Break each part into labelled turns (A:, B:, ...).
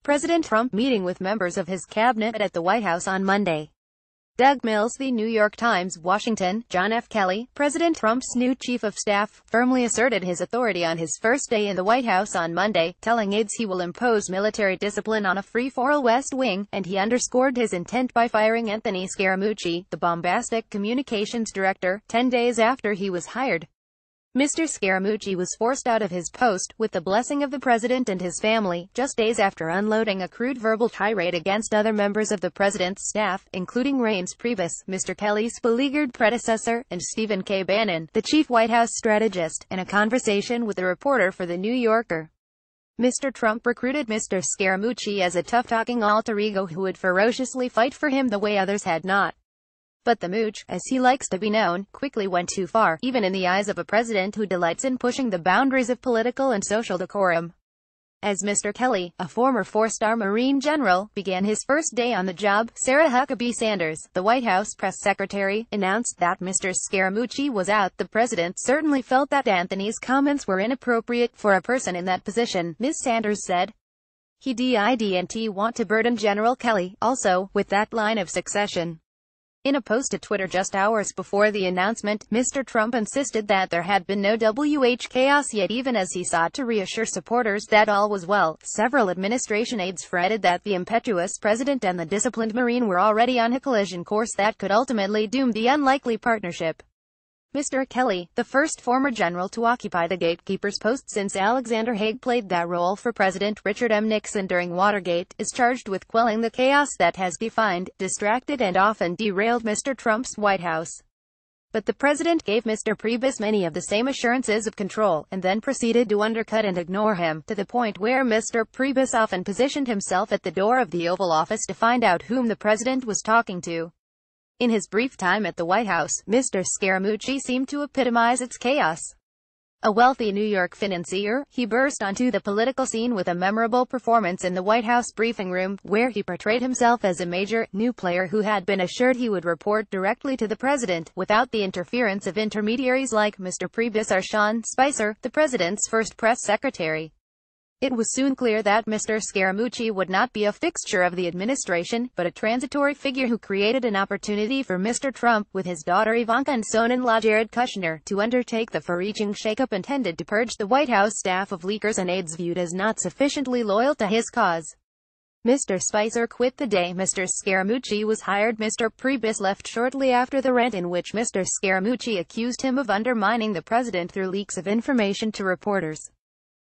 A: President Trump meeting with members of his cabinet at the White House on Monday. Doug Mills, The New York Times, Washington. John F. Kelly, President Trump's new chief of staff, firmly asserted his authority on his first day in the White House on Monday, telling aides he will impose military discipline on a free-for-all West Wing, and he underscored his intent by firing Anthony Scaramucci, the bombastic communications director, 10 days after he was hired. Mr. Scaramucci was forced out of his post, with the blessing of the president and his family, just days after unloading a crude verbal tirade against other members of the president's staff, including Reince Priebus, Mr. Kelly's beleaguered predecessor, and Stephen K. Bannon, the chief White House strategist, in a conversation with a reporter for The New Yorker. Mr. Trump recruited Mr. Scaramucci as a tough-talking alter ego who would ferociously fight for him the way others had not. But the mooch, as he likes to be known, quickly went too far, even in the eyes of a president who delights in pushing the boundaries of political and social decorum. As Mr. Kelly, a former four-star Marine general, began his first day on the job, Sarah Huckabee Sanders, the White House press secretary, announced that Mr. Scaramucci was out. The president certainly felt that Anthony's comments were inappropriate for a person in that position, Ms. Sanders said. He didn't want to burden General Kelly, also, with that line of succession. In a post to Twitter just hours before the announcement, Mr. Trump insisted that there had been no chaos yet, even as he sought to reassure supporters that all was well. Several administration aides fretted that the impetuous president and the disciplined Marine were already on a collision course that could ultimately doom the unlikely partnership. Mr. Kelly, the first former general to occupy the gatekeeper's post since Alexander Haig played that role for President Richard M. Nixon during Watergate, is charged with quelling the chaos that has defined, distracted and often derailed Mr. Trump's White House. But the president gave Mr. Priebus many of the same assurances of control, and then proceeded to undercut and ignore him, to the point where Mr. Priebus often positioned himself at the door of the Oval Office to find out whom the president was talking to. In his brief time at the White House, Mr. Scaramucci seemed to epitomize its chaos. A wealthy New York financier, he burst onto the political scene with a memorable performance in the White House briefing room, where he portrayed himself as a major, new player who had been assured he would report directly to the president, without the interference of intermediaries like Mr. Priebus or Sean Spicer, the president's first press secretary. It was soon clear that Mr. Scaramucci would not be a fixture of the administration, but a transitory figure who created an opportunity for Mr. Trump, with his daughter Ivanka and son-in-law Jared Kushner, to undertake the far-reaching shakeup intended to purge the White House staff of leakers and aides viewed as not sufficiently loyal to his cause. Mr. Spicer quit the day Mr. Scaramucci was hired. Mr. Priebus left shortly after the rant in which Mr. Scaramucci accused him of undermining the president through leaks of information to reporters.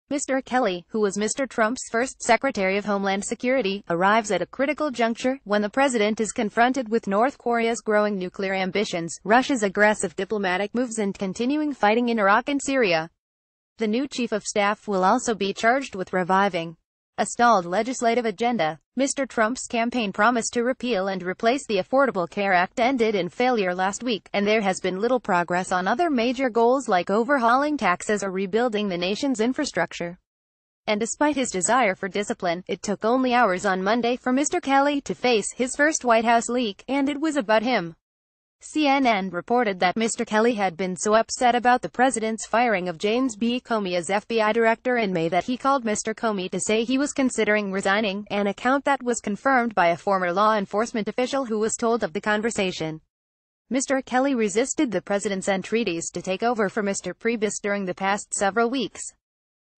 A: Mr. Kelly, who was Mr. Trump's first Secretary of Homeland Security, arrives at a critical juncture, when the president is confronted with North Korea's growing nuclear ambitions, Russia's aggressive diplomatic moves and continuing fighting in Iraq and Syria. The new chief of staff will also be charged with reviving a stalled legislative agenda. Mr. Trump's campaign promise to repeal and replace the Affordable Care Act ended in failure last week, and there has been little progress on other major goals like overhauling taxes or rebuilding the nation's infrastructure. And despite his desire for discipline, it took only hours on Monday for Mr. Kelly to face his first White House leak, and it was about him. CNN reported that Mr. Kelly had been so upset about the president's firing of James B. Comey as FBI director in May that he called Mr. Comey to say he was considering resigning, an account that was confirmed by a former law enforcement official who was told of the conversation. Mr. Kelly resisted the president's entreaties to take over for Mr. Priebus during the past several weeks.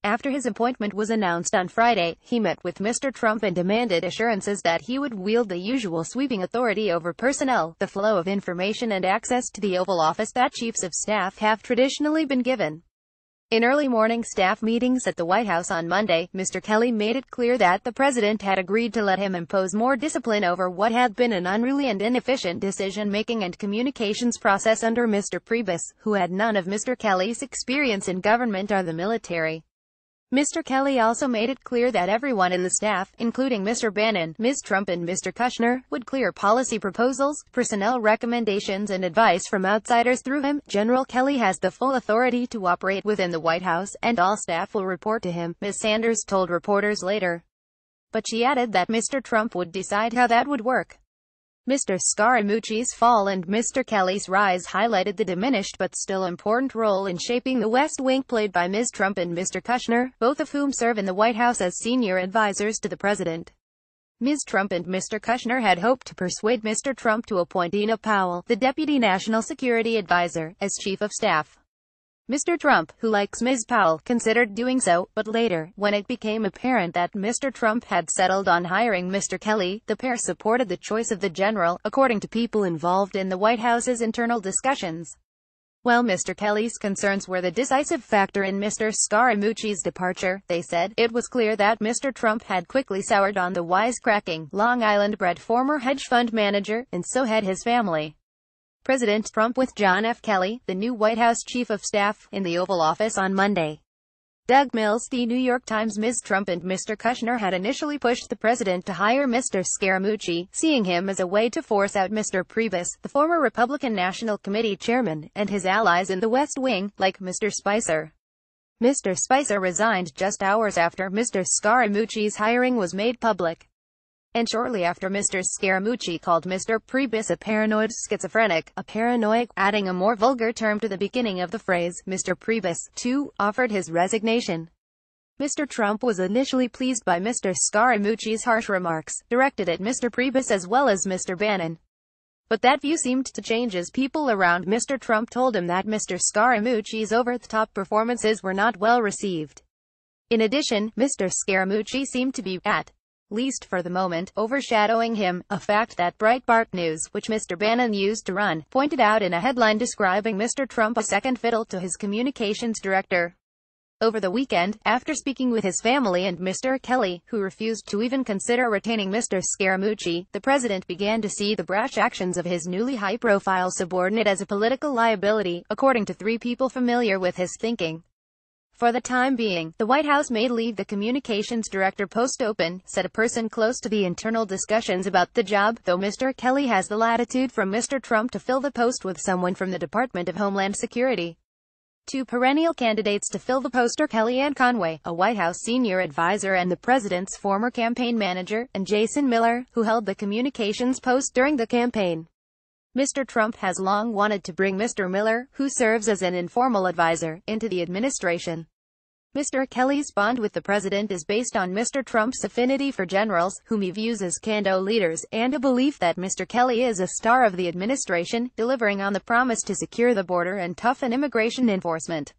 A: After his appointment was announced on Friday, he met with Mr. Trump and demanded assurances that he would wield the usual sweeping authority over personnel, the flow of information and access to the Oval Office that chiefs of staff have traditionally been given. In early morning staff meetings at the White House on Monday, Mr. Kelly made it clear that the president had agreed to let him impose more discipline over what had been an unruly and inefficient decision-making and communications process under Mr. Priebus, who had none of Mr. Kelly's experience in government or the military. Mr. Kelly also made it clear that everyone in the staff, including Mr. Bannon, Ms. Trump and Mr. Kushner, would clear policy proposals, personnel recommendations and advice from outsiders through him. General Kelly has the full authority to operate within the White House, and all staff will report to him, Ms. Sanders told reporters later. But she added that Mr. Trump would decide how that would work. Mr. Scaramucci's fall and Mr. Kelly's rise highlighted the diminished but still important role in shaping the West Wing played by Ms. Trump and Mr. Kushner, both of whom serve in the White House as senior advisors to the president. Ms. Trump and Mr. Kushner had hoped to persuade Mr. Trump to appoint Dina Powell, the Deputy National Security Advisor, as Chief of Staff. Mr. Trump, who likes Ms. Powell, considered doing so, but later, when it became apparent that Mr. Trump had settled on hiring Mr. Kelly, the pair supported the choice of the general, according to people involved in the White House's internal discussions. While Mr. Kelly's concerns were the decisive factor in Mr. Scaramucci's departure, they said, it was clear that Mr. Trump had quickly soured on the wisecracking, Long Island-bred former hedge fund manager, and so had his family. President Trump with John F. Kelly, the new White House Chief of Staff, in the Oval Office on Monday. Doug Mills, The New York Times. Ms. Trump and Mr. Kushner had initially pushed the president to hire Mr. Scaramucci, seeing him as a way to force out Mr. Priebus, the former Republican National Committee chairman, and his allies in the West Wing, like Mr. Spicer. Mr. Spicer resigned just hours after Mr. Scaramucci's hiring was made public. And shortly after Mr. Scaramucci called Mr. Priebus a paranoid schizophrenic, a paranoic, adding a more vulgar term to the beginning of the phrase, Mr. Priebus, too, offered his resignation. Mr. Trump was initially pleased by Mr. Scaramucci's harsh remarks, directed at Mr. Priebus as well as Mr. Bannon. But that view seemed to change as people around Mr. Trump told him that Mr. Scaramucci's over-the-top performances were not well received. In addition, Mr. Scaramucci seemed to be, at least for the moment, overshadowing him, a fact that Breitbart News, which Mr. Bannon used to run, pointed out in a headline describing Mr. Trump as second fiddle to his communications director. Over the weekend, after speaking with his family and Mr. Kelly, who refused to even consider retaining Mr. Scaramucci, the president began to see the brash actions of his newly high-profile subordinate as a political liability, according to three people familiar with his thinking. For the time being, the White House may leave the communications director post open, said a person close to the internal discussions about the job, though Mr. Kelly has the latitude from Mr. Trump to fill the post with someone from the Department of Homeland Security. Two perennial candidates to fill the post are Kellyanne Conway, a White House senior advisor and the president's former campaign manager, and Jason Miller, who held the communications post during the campaign. Mr. Trump has long wanted to bring Mr. Miller, who serves as an informal advisor, into the administration. Mr. Kelly's bond with the president is based on Mr. Trump's affinity for generals, whom he views as can-do leaders, and a belief that Mr. Kelly is a star of the administration, delivering on the promise to secure the border and toughen immigration enforcement.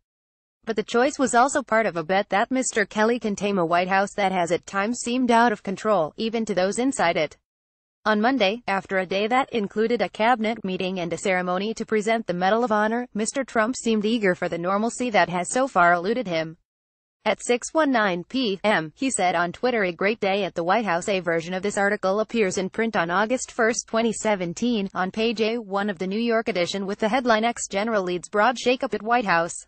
A: But the choice was also part of a bet that Mr. Kelly can tame a White House that has at times seemed out of control, even to those inside it. On Monday, after a day that included a cabinet meeting and a ceremony to present the Medal of Honor, Mr. Trump seemed eager for the normalcy that has so far eluded him. At 6:19 p.m., he said on Twitter, "A great day at the White House." A version of this article appears in print on August 1, 2017, on page A1 of the New York edition with the headline, "Ex-General Leads Broad Shakeup at White House."